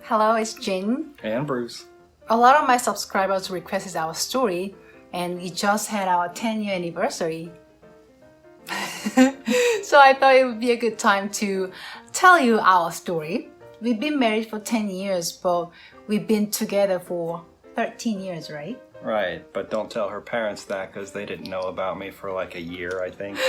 Hello, it's Jin. And Bruce. A lot of my subscribers requested our story, and we just had our 10-year anniversary. So I thought it would be a good time to tell you our story. We've been married for 10 years, but we've been together for 13 years, right? Right, but don't tell her parents that because they didn't know about me for like a year, I think.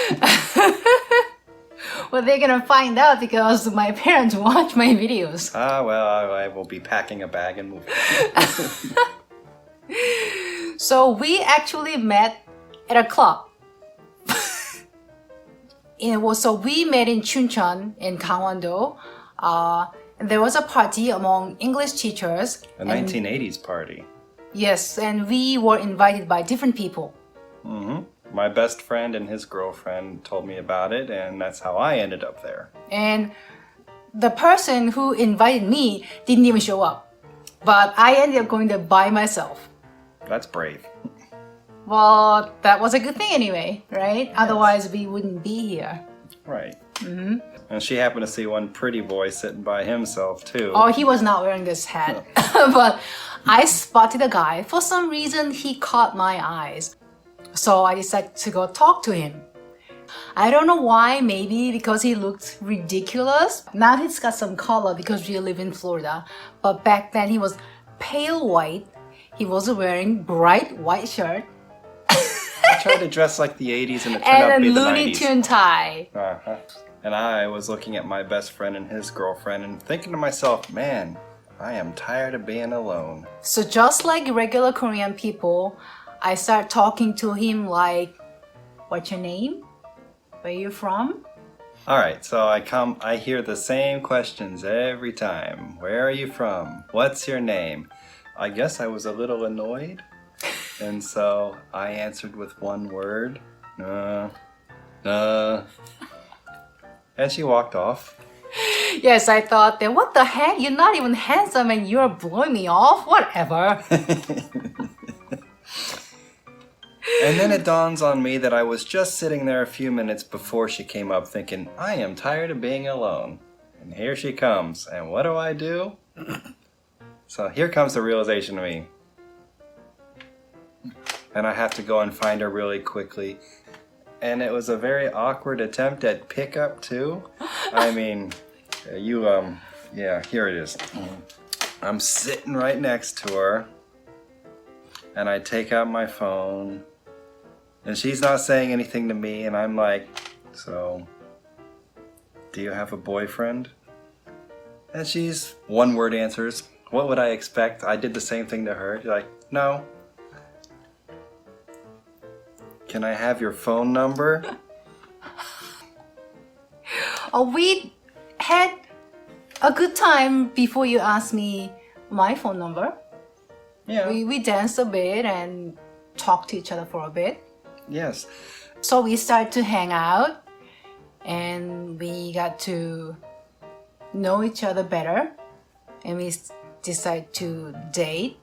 Well, they're gonna find out because my parents watch my videos. Well, I will be packing a bag and moving. So we actually met at a club. So we met in Chuncheon in Gangwon-do. There was a party among English teachers. A 1980s party. Yes, and we were invited by different people. Mm-hmm. My best friend and his girlfriend told me about it, and that's how I ended up there. And the person who invited me didn't even show up. But I ended up going there by myself. That's brave. Well, that was a good thing anyway, right? Yes. Otherwise, we wouldn't be here. Right. Mm-hmm. And she happened to see one pretty boy sitting by himself, too. Oh, he was not wearing this hat. But I spotted a guy. For some reason, he caught my eyes. So I decided to go talk to him. I don't know why, maybe because he looked ridiculous. Now he's got some color because we live in Florida. But back then he was pale white. He wasn't wearing bright white shirt. I tried to dress like the 80s and it turned out to be the 90s. And a Looney Tune tie. Uh-huh. And I was looking at my best friend and his girlfriend and thinking to myself, man, I am tired of being alone. So just like regular Korean people, I start talking to him like, what's your name? Where you from? All right, so I hear the same questions every time. Where are you from? What's your name? I guess I was a little annoyed. And so I answered with one word. And she walked off. Yes, I thought that, what the heck? You're not even handsome and you're blowing me off? Whatever. And then it dawns on me that I was just sitting there a few minutes before she came up thinking, I am tired of being alone. And here she comes. And what do? So here comes the realization to me. And I have to go and find her really quickly. And it was a very awkward attempt at pickup too. I mean, yeah, here it is. I'm sitting right next to her. And I take out my phone. And she's not saying anything to me. And I'm like, so, do you have a boyfriend? And she's one word answers. What would I expect? I did the same thing to her. She's like, no. Can I have your phone number? We had a good time before you asked me my phone number. Yeah. We danced a bit and talked to each other for a bit. Yes. So we started to hang out and we got to know each other better and we decided to date.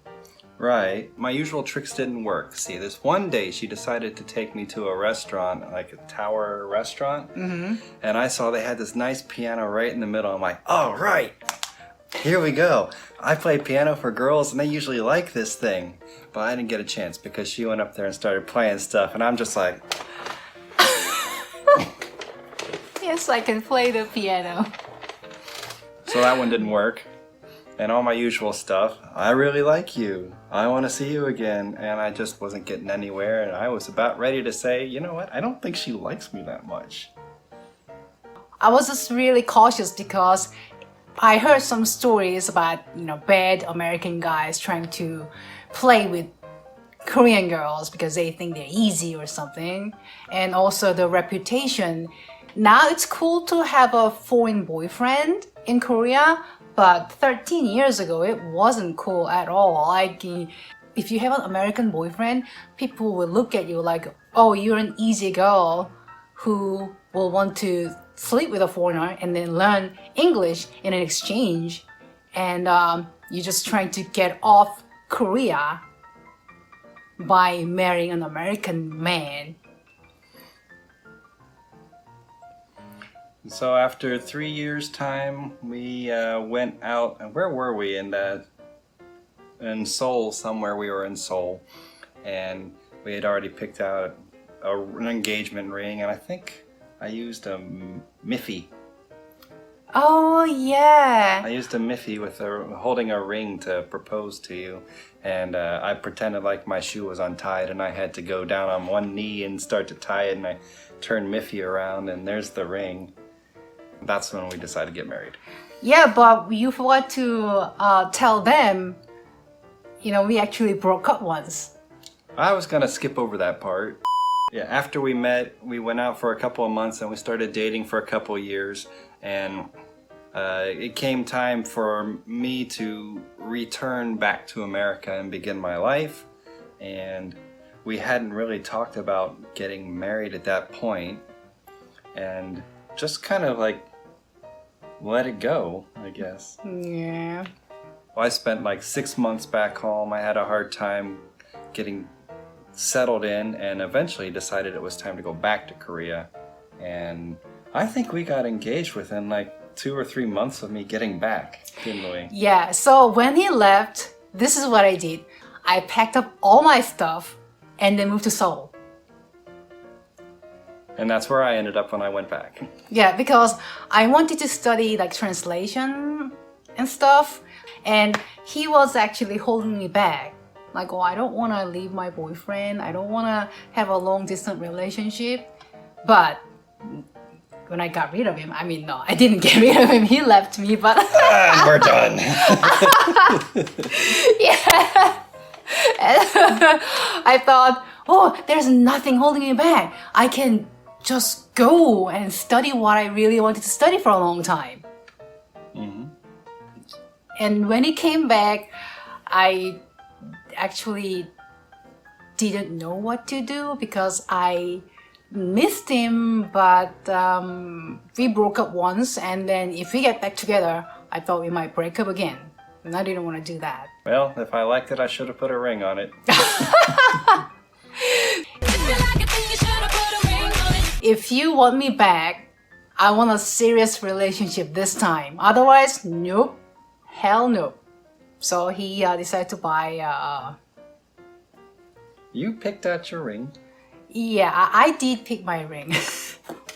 Right. My usual tricks didn't work. See, this one day she decided to take me to a restaurant, like a tower restaurant. Mm-hmm. And I saw they had this nice piano right in the middle. I'm like, oh, right. Here we go. I play piano for girls and they usually like this thing. But I didn't get a chance because she went up there and started playing stuff. And I'm just like... Yes, I can play the piano. So that one didn't work. And all my usual stuff. I really like you. I want to see you again. And I just wasn't getting anywhere. And I was about ready to say, you know what? I don't think she likes me that much. I was just really cautious because I heard some stories about, bad American guys trying to play with Korean girls because they think they're easy or something. And also the reputation. Now it's cool to have a foreign boyfriend in Korea, but 13 years ago it wasn't cool at all. Like, if you have an American boyfriend, people will look at you like, oh, you're an easy girl who will want to sleep with a foreigner and then learn English in an exchange. And you're just trying to get off Korea by marrying an American man. So after 3 years' time, we went out, and where were we? In Seoul, somewhere. We were in Seoul, and we had already picked out an engagement ring, and I think I used a Miffy. Oh yeah. I used a Miffy with holding a ring to propose to you, and I pretended like my shoe was untied, and I had to go down on one knee and start to tie it, and I turned Miffy around, and there's the ring. That's when we decided to get married. Yeah, but you forgot to tell them, we actually broke up once. I was gonna skip over that part. Yeah, after we met, we went out for a couple of months and we started dating for a couple of years, and it came time for me to return back to America and begin my life, and we hadn't really talked about getting married at that point, and just kind of like let it go, I guess. Yeah. Well, I spent like 6 months back home. I had a hard time getting settled in, and eventually decided it was time to go back to Korea. And I think we got engaged within like 2 or 3 months of me getting back, didn't we? Yeah, so when he left, this is what I did. I packed up all my stuff and then moved to Seoul. And that's where I ended up when I went back. Yeah, because I wanted to study like translation and stuff, and he was actually holding me back. Like, oh, I don't want to leave my boyfriend. I don't want to have a long distance relationship. But when I got rid of him, no, I didn't get rid of him. He left me, but And we're done. yeah. And I thought, oh, there's nothing holding me back. I can just go and study what I really wanted to study for a long time. Mm-hmm. And when he came back, I actually didn't know what to do because I missed him, but we broke up once, and then if we get back together, I thought we might break up again, and I didn't want to do that. Well, if I liked it, I should have put a ring on it. If you want me back, I want a serious relationship this time. Otherwise, nope. Hell no. So he decided to buy... You picked out your ring. Yeah, I did pick my ring.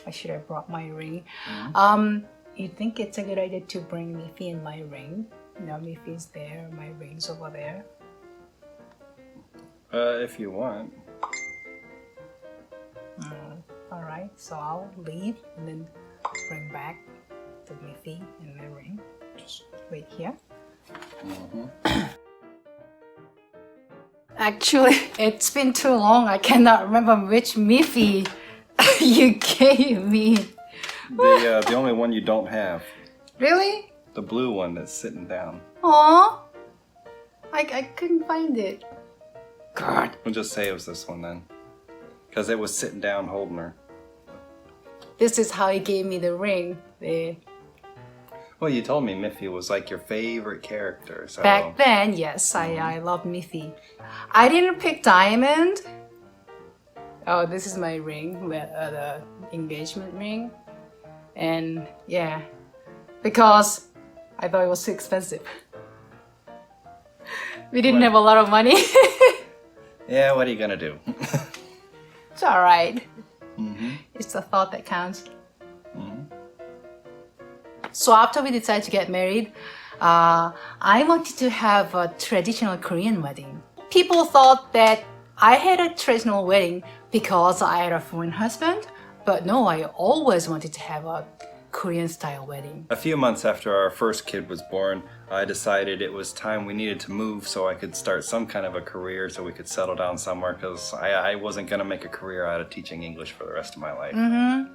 I should have brought my ring. Mm-hmm. You think it's a good idea to bring Miffy and my ring? Miffy's there, my ring's over there. If you want. Alright, so I'll leave and then bring back the Miffy and my ring. Just wait here. Mm-hmm. Actually, it's been too long. I cannot remember which Miffy you gave me. The only one you don't have. Really? The blue one that's sitting down. Aww. I couldn't find it. God. We'll just say it was this one then. Because it was sitting down holding her. This is how he gave me the ring. Well, you told me Miffy was like your favorite character. So. Back then, yes, I love Miffy. I didn't pick diamond. Oh, this is my ring, the engagement ring. And yeah, because I thought it was too expensive. We didn't have a lot of money. Yeah, what are you gonna do? It's alright. Mm-hmm. It's the thought that counts. Mm-hmm. So after we decided to get married, I wanted to have a traditional Korean wedding. People thought that I had a traditional wedding because I had a foreign husband, but no, I always wanted to have a Korean style wedding. A few months after our first kid was born, I decided it was time we needed to move so I could start some kind of a career so we could settle down somewhere, because I wasn't going to make a career out of teaching English for the rest of my life. Mm-hmm.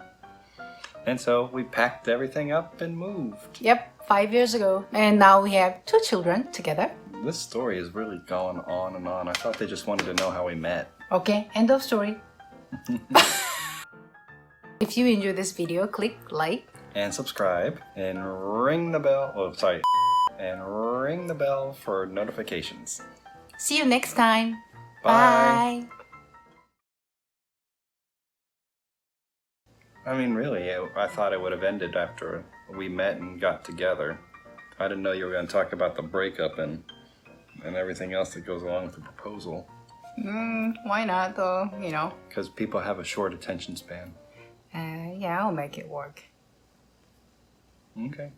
And so we packed everything up and moved. Yep, 5 years ago. And now we have 2 children together. This story is really going on and on. I thought they just wanted to know how we met. Okay, end of story. If you enjoyed this video, click like. And subscribe. And ring the bell. Oh, sorry. And ring the bell for notifications. See you next time. Bye. Bye. I mean, really, I thought it would have ended after we met and got together. I didn't know you were going to talk about the breakup and everything else that goes along with the proposal. Why not though, you know? Because people have a short attention span. Yeah, I'll make it work. Okay.